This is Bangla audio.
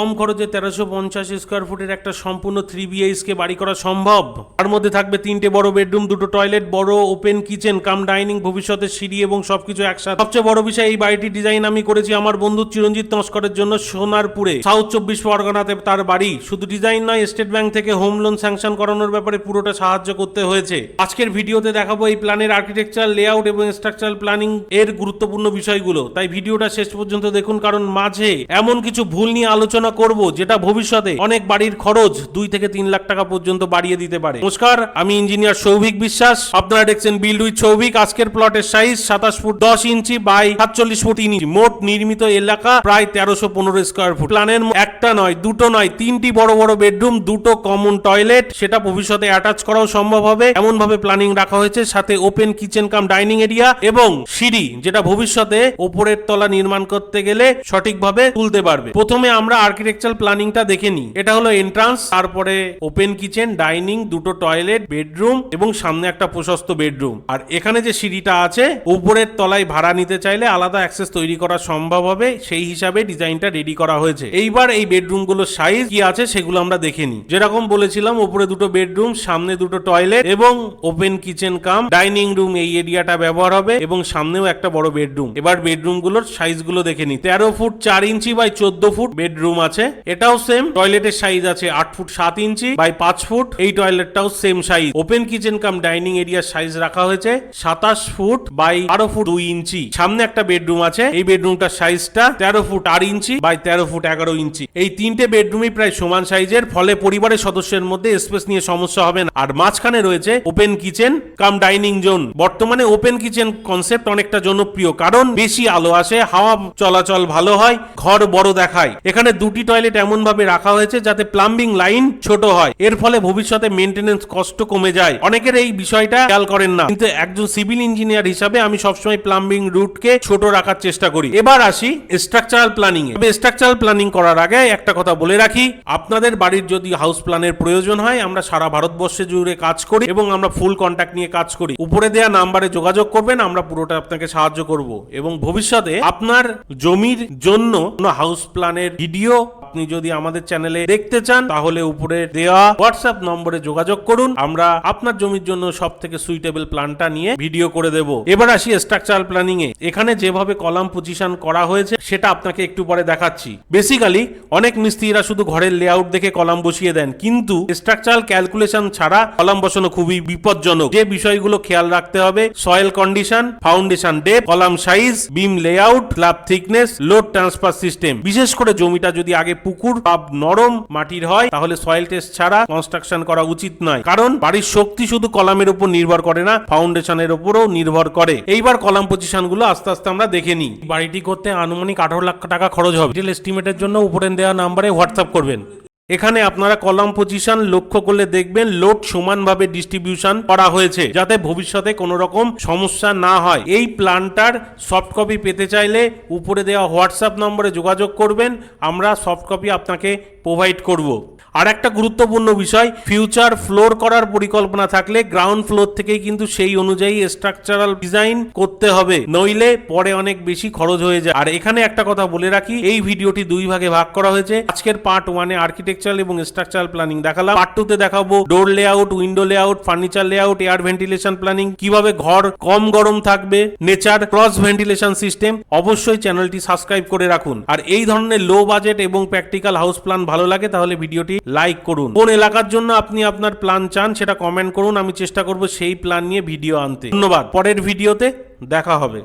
কম খরচে 1350 স্কোয়ার ফুটের একটা সম্পূর্ণ 3 BHK বাড়ি করা সম্ভব। তার মধ্যে থাকবে 3টে বড় বেডরুম, 2টো টয়লেট, বড় ওপেন কিচেন কাম ডাইনিং, ভবিষ্যতে সিঁড়ি এবং সবকিছু একসাথে। সবচেয়ে বড় বিষয়, এই বাড়িটির ডিজাইন আমি করেছি আমার বন্ধু চিরঞ্জিত নস্করের জন্য সোনারপুরে, সাউথ 24 পরগনাতে তার বাড়ি। শুধু ডিজাইন নয়, স্টেট ব্যাংক থেকে হোম লোন স্যাংশন করানোর ব্যাপারে পুরোটা সাহায্য করতে হয়েছে। আজকের ভিডিওতে দেখাবো এই প্ল্যানের আর্কিটেকচার, লেআউট এবং স্ট্রাকচারাল প্ল্যানিং এর গুরুত্বপূর্ণ বিষয়গুলো। তাই ভিডিওটা শেষ পর্যন্ত দেখুন, কারণ মাঝে এমন কিছু ভুল নিয়ে আলোচনা করব যেটা ভবিষ্যতে অনেক বাড়ির খরচ 2 থেকে 3 লাখ টাকা পর্যন্ত বাড়িয়ে দিতে পারে। নমস্কার, আমি ইঞ্জিনিয়ার সৌভিক বিশ্বাস। আপনারা দেখছেন বিল্ড উইথ সৌভিক। আজকের প্লটের সাইজ 27 ফুট 10 ইঞ্চি বাই 47 ফুট ইঞ্চি। মোট নির্মিত এলাকা প্রায় 1315 স্কোয়ার ফুট। প্ল্যানের একটা নয়, দুটো নয়, 3টি বড় বড় বেডরুম, 2টো কমন টয়লেট, সেটা ভবিষ্যতে অ্যাটাচ করাও সম্ভব হবে এমন ভাবে প্ল্যানিং রাখা হয়েছে। সাথে open kitchen cum dining area এবং সিঁড়ি, যেটা ভবিষ্যতে উপরের তলা নির্মাণ করতে গেলে সঠিকভাবে তুলতে পারবে। প্রথমে আমরা আর্কিটেকচারাল প্ল্যানিংটা দেখে নিই। এটা হলো এন্ট্রান্স, তারপরে ওপেন কিচেন, ডাইনিং, 2টো টয়লেট, বেডরুম এবং সামনে একটা প্রশস্ত বেডরুম। আর এখানে যে সিঁড়িটা আছে, উপরের তলায় ভাড়া নিতে চাইলে আলাদা অ্যাক্সেস তৈরি করা সম্ভব হবে, সেই হিসাবে ডিজাইনটা রেডি করা হয়েছে। এইবার এই বেডরুম গুলোর সাইজ কি আছে সেগুলো আমরা দেখে নিই। যেরকম বলেছিলাম, উপরে 2টো বেডরুম, সামনে 2টো টয়লেট এবং open kitchen cum dining room, এই এরিয়াটা ব্যবহার হবে এবং সামনেও একটা বড় বেডরুম। এবার বেডরুম গুলোর সাইজ গুলো দেখে নিই। 13 foot 4 inch by 14 foot bedroom আছে, এটাও সেম। টয়লেটের সাইজ আছে 8 ফুট 7 ইঞ্চি বাই 5 ফুট, এই টয়লেটটাও same size. Open kitchen cum dining এরিয়ার সাইজ রাখা হয়েছে 27 ফুট বাই 12 ফুট 2 ইঞ্চি। সামনে একটা বেডরুম আছে, এই বেডরুমটার সাইজটা 13 ফুট 8 ইঞ্চি বাই 13 ফুট 11 ইঞ্চি। এই 3টে বেডরুমই প্রায় সমান সাইজের, ফলে পরিবারের সদস্যের মধ্যে স্পেস নিয়ে সমস্যা হবে না। আর মাঝখানে রয়েছে open kitchen cum dining zone. বর্তমানে ওপেন কিচেন কনসেপ্ট অনেকটা জনপ্রিয়, কারণ বেশি আলো আসে, হাওয়া চলাচল ভালো হয়, ঘর বড় দেখায়। এখানে 2টি টয়লেট এমন ভাবে রাখা হয়েছে যাতে প্লাম্বিং লাইন ছোট হয়, এর ফলে ভবিষ্যতে মেইনটেনেন্স কষ্ট কমে যায়। অনেকের এই বিষয়টা খেয়াল করেন না, কিন্তু একজন সিভিল ইঞ্জিনিয়ার হিসাবে আমি সবসময় প্লাম্বিং রুটকে ছোট রাখার চেষ্টা করি। এবার আসি স্ট্রাকচারাল প্ল্যানিং এ। স্ট্রাকচারাল প্ল্যানিং করার আগে একটা কথা বলে রাখি, আপনাদের বাড়ির যদি হাউস প্ল্যানের প্রয়োজন হয়, আমরা সারা ভারতবর্ষে জুড়ে কাজ করি এবং আমরা ফুল কন্ট্যাক্ট নিয়ে কাজ করি। উপরে দেয়া নাম্বারে যোগাযোগ করবেন, আমরা পুরোটা আপনাকে সাহায্য করব। এবং ভবিষ্যতে আপনার জমির জন্য হাউস প্ল্যানের ভিডিও আপনি যদি আমাদের চ্যানেলে দেখতে চান, তাহলে উপরে দেওয়া হোয়াটসঅ্যাপ নম্বরে যোগাযোগ করুন, আমরা আপনার জমির জন্য সব থেকে সুইটেবল প্ল্যানটা নিয়ে ভিডিও করে দেব। এবার আসি স্ট্রাকচারাল প্ল্যানিং এ। এখানে যেভাবে কলাম পজিশন করা হয়েছে সেটা আপনাকে একটু পরে দেখাচ্ছি। বেসিক্যালি অনেক মিস্ত্রিরা শুধু ঘরের লেআউট দেখে কলাম বসিয়ে দেন, কিন্তু স্ট্রাকচারাল ক্যালকুলেশন ছাড়া কলাম বসানো খুবই বিপজ্জনক। যে বিষয়গুলো খেয়াল রাখতে হবে: soil condition, foundation depth, column size, বিম layout, slab thickness, load transfer system. বিশেষ করে জমিটা যদি আগে পুকুর বা নরম মাটির হয়, তাহলে সয়েল টেস্ট ছাড়া কনস্ট্রাকশন করা উচিত নয়, কারণ বাড়ির শক্তি শুধু কলামের উপর নির্ভর করে না, ফাউন্ডেশনের উপরও নির্ভর করে। এইবার কলাম পজিশন গুলো আস্তে আস্তে আমরা দেখে নিই। বাড়িটি করতে আনুমানিক 18 লাখ টাকা খরচ হবে। ডিটেইল এস্টিমেটের জন্য উপরে দেওয়া নাম্বারে হোয়াটসঅ্যাপ করবেন। এখানে আপনারা কলাম পজিশন লক্ষ্য করলে দেখবেন লোড সমানভাবে ডিস্ট্রিবিউশন করা হয়েছে, যাতে ভবিষ্যতে কোনো রকম সমস্যা না হয়। এই প্ল্যানটার সফট কপি পেতে চাইলে উপরে দেওয়া হোয়াটসঅ্যাপ নম্বরে যোগাযোগ করবেন, আমরা সফট কপি আপনাকে প্রোভাইড করব। আর একটা গুরুত্বপূর্ণ বিষয়, ফিউচার ফ্লোর করার পরিকল্পনা থাকলে গ্রাউন্ড ফ্লোর থেকেই কিন্তু সেই অনুযায়ী স্ট্রাকচারাল ডিজাইন করতে হবে, নইলে পরে অনেক বেশি খরচ হয়ে যায়। আর এখানে একটা কথা বলে রাখি, এই ভিডিওটি 2 ভাগে ভাগ করা হয়েছে। আজকের পার্ট 1 এ আর্কিটেকচারাল এবং স্ট্রাকচারাল প্ল্যানিং দেখালাম, পার্ট 2 তে দেখাবো door layout, window layout, furniture layout, air ventilation planning, কিভাবে ঘর কম গরম থাকবে, নেচার ক্রস ভেন্টিলেশন সিস্টেম। অবশ্যই চ্যানেলটি সাবস্ক্রাইব করে রাখুন। আর এই ধরনের লো বাজেট এবং প্র্যাকটিক্যাল হাউস প্ল্যান ভালো লাগে তাহলে ভিডিওটি লাইক করুন। কোন এলাকার জন্য আপনি আপনার প্ল্যান চান সেটা কমেন্ট করুন, আমি চেষ্টা করব সেই প্ল্যান নিয়ে ভিডিও আনতে। ধন্যবাদ। পরের ভিডিওতে দেখা হবে।